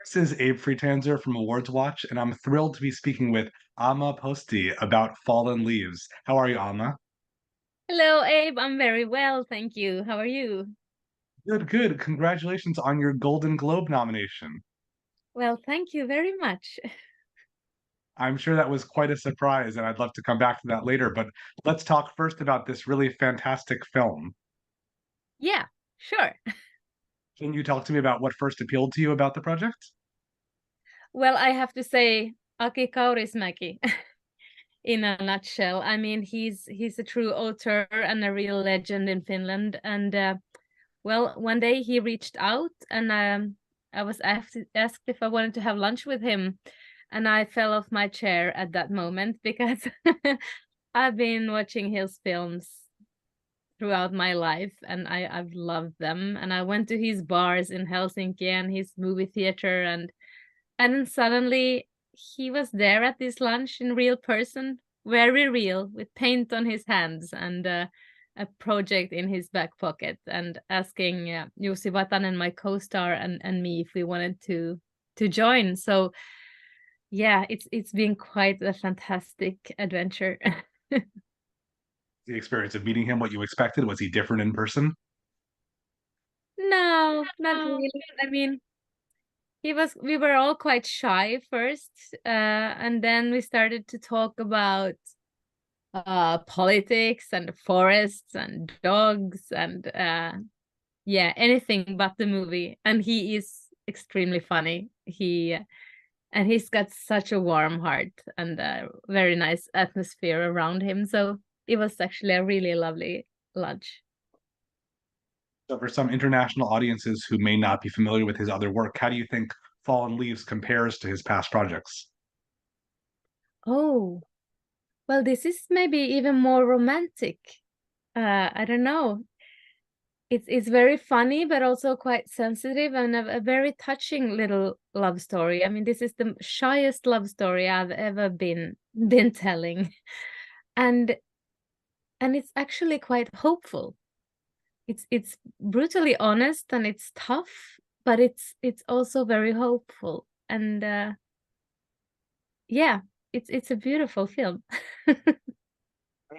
This is Abe Freetanzer from Awards Watch, and I'm thrilled to be speaking with Alma Pöysti about Fallen Leaves. How are you, Alma? Hello, Abe. I'm very well, thank you. How are you? Good, good. Congratulations on your Golden Globe nomination. Well, thank you very much. I'm sure that was quite a surprise, and I'd love to come back to that later, but let's talk first about this really fantastic film. Yeah, sure. Can you talk to me about what first appealed to you about the project? Well, I have to say Aki Kaurismäki in a nutshell. I mean, he's a true author and a real legend in Finland. And well, one day he reached out and I was asked if I wanted to have lunch with him. And I fell off my chair at that moment because I've been watching his films throughout my life and I've loved them. And I went to his bars in Helsinki and his movie theater and then suddenly he was there at this lunch in real person, very real, with paint on his hands and a project in his back pocket, and asking Jussi Vatanen, my co-star, and me if we wanted to join. So yeah, it's been quite a fantastic adventure. The experience of meeting him, what you expected? Was he different in person? No, not really. I mean, we were all quite shy first, and then we started to talk about politics and forests and dogs and yeah, anything but the movie. And he is extremely funny. He's got such a warm heart and a very nice atmosphere around him. So it was actually a really lovely lunch. So, for some international audiences who may not be familiar with his other work, how do you think Fallen Leaves compares to his past projects? Oh, well, this is maybe even more romantic. I don't know. It's very funny, but also quite sensitive and a very touching little love story. I mean, this is the shyest love story I've ever been telling, and and it's actually quite hopeful. It's brutally honest and it's tough, but it's also very hopeful. And yeah, it's a beautiful film. I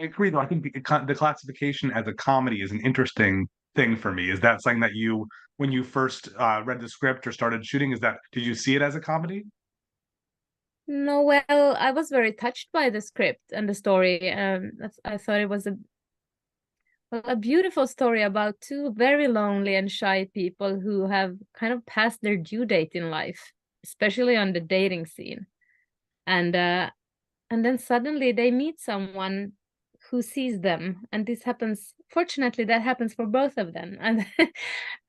agree, though. I think the classification as a comedy is an interesting thing for me. Is that something that you, when you first read the script or started shooting, did you see it as a comedy? No, well, I was very touched by the script and the story. I thought it was a beautiful story about two very lonely and shy people who have kind of passed their due date in life, especially on the dating scene. And and then suddenly they meet someone who sees them, and this happens. Fortunately, that happens for both of them, and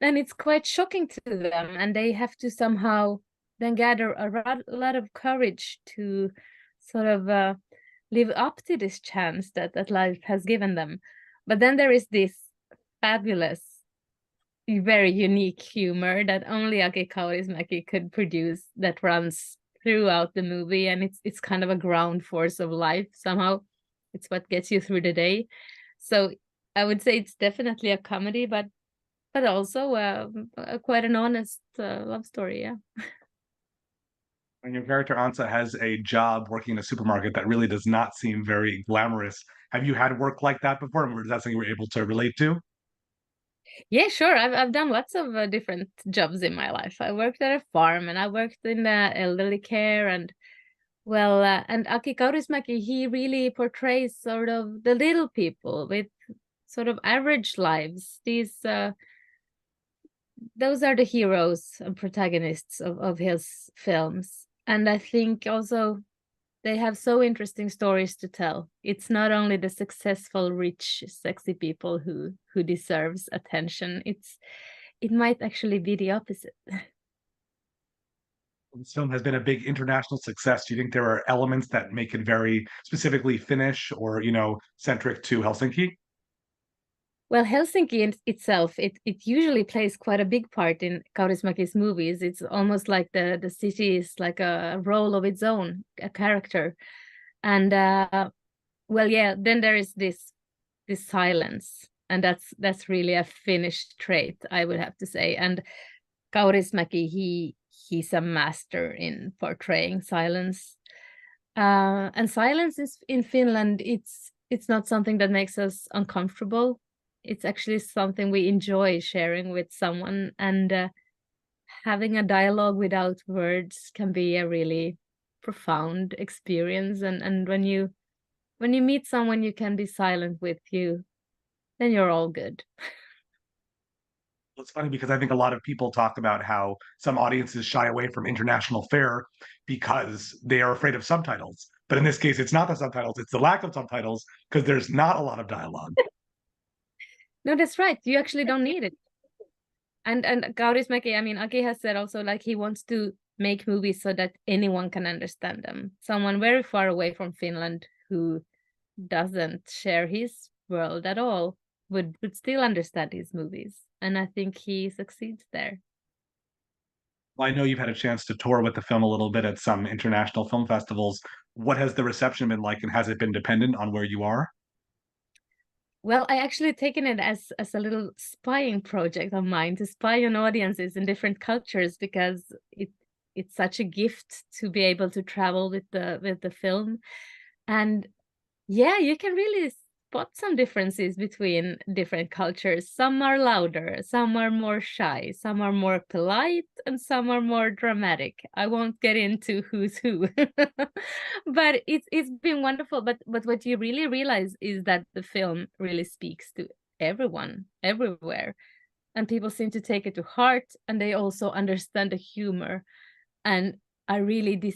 then it's quite shocking to them, and they have to somehow then gather a lot of courage to sort of live up to this chance that life has given them. But then there is this fabulous, very unique humor that only Aki Kaurismäki could produce that runs throughout the movie, and it's kind of a ground force of life somehow. It's what gets you through the day. So I would say it's definitely a comedy, but also quite an honest love story. Yeah. And your character Ansa has a job working in a supermarket that really does not seem very glamorous. Have you had work like that before? And is that something you were able to relate to? Yeah, sure. I've done lots of different jobs in my life. I worked at a farm and I worked in elderly care, and well, and Aki Kaurismäki, he really portrays sort of the little people with sort of average lives. Those are the heroes and protagonists of his films. And I think also they have so interesting stories to tell. It's not only the successful, rich, sexy people who deserves attention. It might actually be the opposite. This film has been a big international success. Do you think there are elements that make it very specifically Finnish or, centric to Helsinki? Well, Helsinki in itself, it usually plays quite a big part in Kaurismäki's movies. It's almost like the city is like a role of its own, a character. And well, yeah, then there is this silence, and that's really a Finnish trait, I would have to say. And Kaurismäki, he's a master in portraying silence. And silence is in Finland, it's not something that makes us uncomfortable. It's actually something we enjoy sharing with someone, and having a dialogue without words can be a really profound experience. And when you meet someone you can be silent with, then you're all good. It's funny because I think a lot of people talk about how some audiences shy away from international fare because they are afraid of subtitles. But in this case, it's not the subtitles, it's the lack of subtitles because there's not a lot of dialogue. No, that's right. You actually don't need it. And Kaurismäki, I mean, Aki has said also, like, he wants to make movies so that anyone can understand them. Someone very far away from Finland who doesn't share his world at all would still understand his movies. And I think he succeeds there. Well, I know you've had a chance to tour with the film a little bit at some international film festivals. What has the reception been like, and has it been dependent on where you are? Well, I actually taken it as a little spying project of mine to spy on audiences in different cultures, because it's such a gift to be able to travel with the film. And yeah, you can really spot some differences between different cultures. Some are louder, some are more shy, some are more polite, and some are more dramatic. I won't get into who's who. But it's been wonderful. But what you really realize is that the film really speaks to everyone, everywhere. And people seem to take it to heart, and they also understand the humor. And I really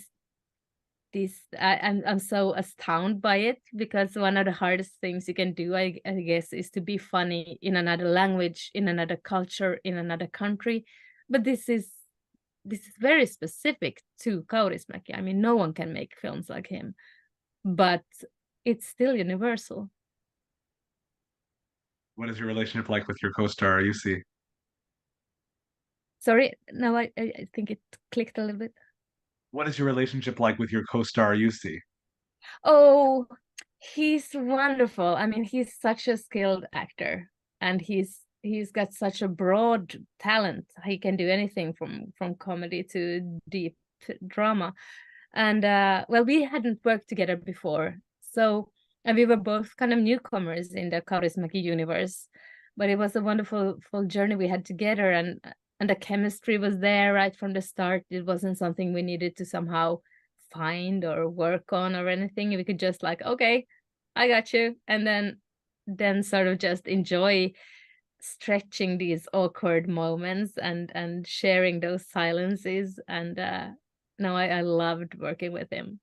I'm so astounded by it, because one of the hardest things you can do, I guess, is to be funny in another language, in another culture, in another country. But this is very specific to Kaurismäki. I mean, no one can make films like him, but it's still universal. What is your relationship like with your co-star, Jussi? Sorry, now I think it clicked a little bit. What is your relationship like with your co-star, Jussi? Oh, he's wonderful. I mean, he's such a skilled actor, and he's got such a broad talent. He can do anything from comedy to deep drama. And well, we hadn't worked together before, so, and we were both kind of newcomers in the Kaurismäki universe, but it was a wonderful full journey we had together, and the chemistry was there right from the start. It wasn't something we needed to somehow find or work on or anything. We could just, like, okay, I got you, and then sort of just enjoy stretching these awkward moments and sharing those silences. And no, I loved working with him.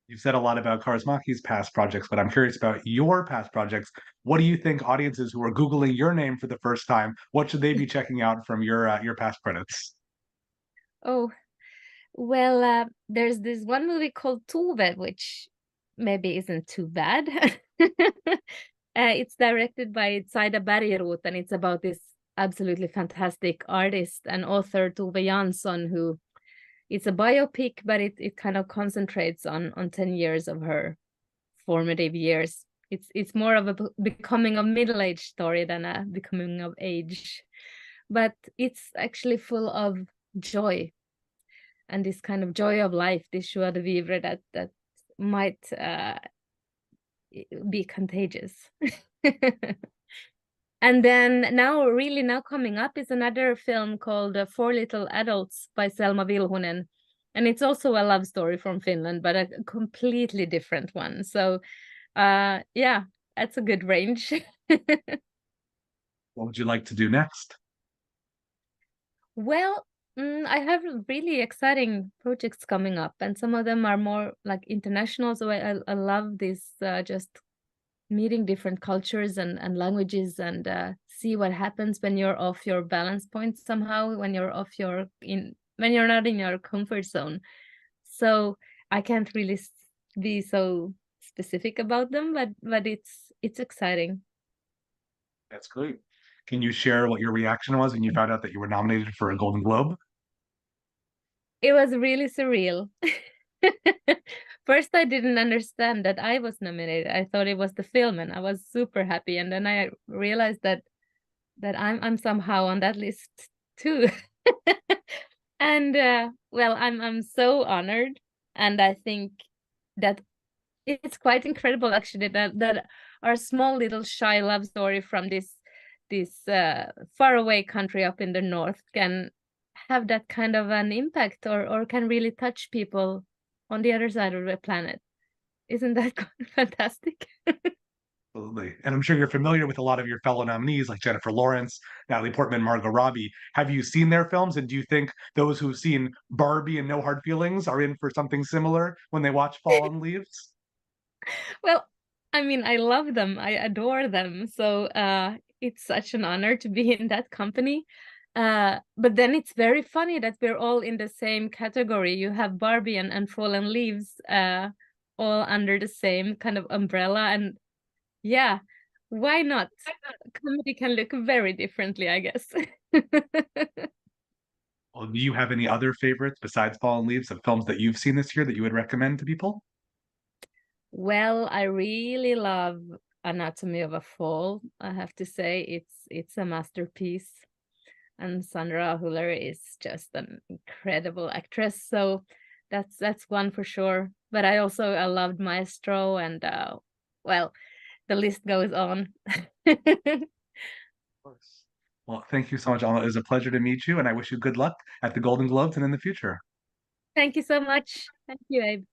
You've said a lot about Kaurismäki's past projects, but I'm curious about your past projects. What do you think audiences who are Googling your name for the first time, what should they be checking out from your past credits? Oh, well, there's this one movie called Tuve, which maybe isn't too bad. It's directed by Saida Bergerot, and it's about this absolutely fantastic artist and author Tove Jansson, who, it's a biopic, but it kind of concentrates on 10 years of her formative years. It's more of a becoming of middle-age story than a becoming of age, but it's actually full of joy, and this kind of joy of life, this joie de vivre that might be contagious. And then now coming up is another film called Four Little Adults by Selma Vilhunen. And it's also a love story from Finland, but a completely different one. So yeah, that's a good range. What would you like to do next? Well, I have really exciting projects coming up, and some of them are more like international. So I love this, just meeting different cultures and languages, and see what happens when you're off your balance point somehow, when you're when you're not in your comfort zone. So I can't really be so specific about them, but it's exciting. That's great. Can you share what your reaction was when you found out that you were nominated for a Golden Globe? It was really surreal. First, I didn't understand that I was nominated. I thought it was the film, and I was super happy. And then I realized that I'm somehow on that list too. And well, I'm so honored, and I think that it's quite incredible actually that our small little shy love story from this faraway country up in the north can have that kind of an impact, or can really touch people on the other side of the planet. Isn't that fantastic? Absolutely. And I'm sure you're familiar with a lot of your fellow nominees like Jennifer Lawrence, Natalie Portman, Margot Robbie. Have you seen their films? And do you think those who've seen Barbie and No Hard Feelings are in for something similar when they watch Fallen Leaves? Well, I mean, I love them. I adore them. So it's such an honor to be in that company. But then it's very funny that we're all in the same category. You have Barbie and Fallen Leaves all under the same kind of umbrella. And yeah, why not? Comedy can look very differently, I guess. Well, do you have any other favorites besides Fallen Leaves of films that you've seen this year that you would recommend to people? Well, I really love Anatomy of a Fall. I have to say it's a masterpiece. And Sandra Huller is just an incredible actress. So that's one for sure. But I loved Maestro, and well, the list goes on. Course. Well, thank you so much, Alma. It was a pleasure to meet you, and I wish you good luck at the Golden Globes and in the future. Thank you so much. Thank you, Abe.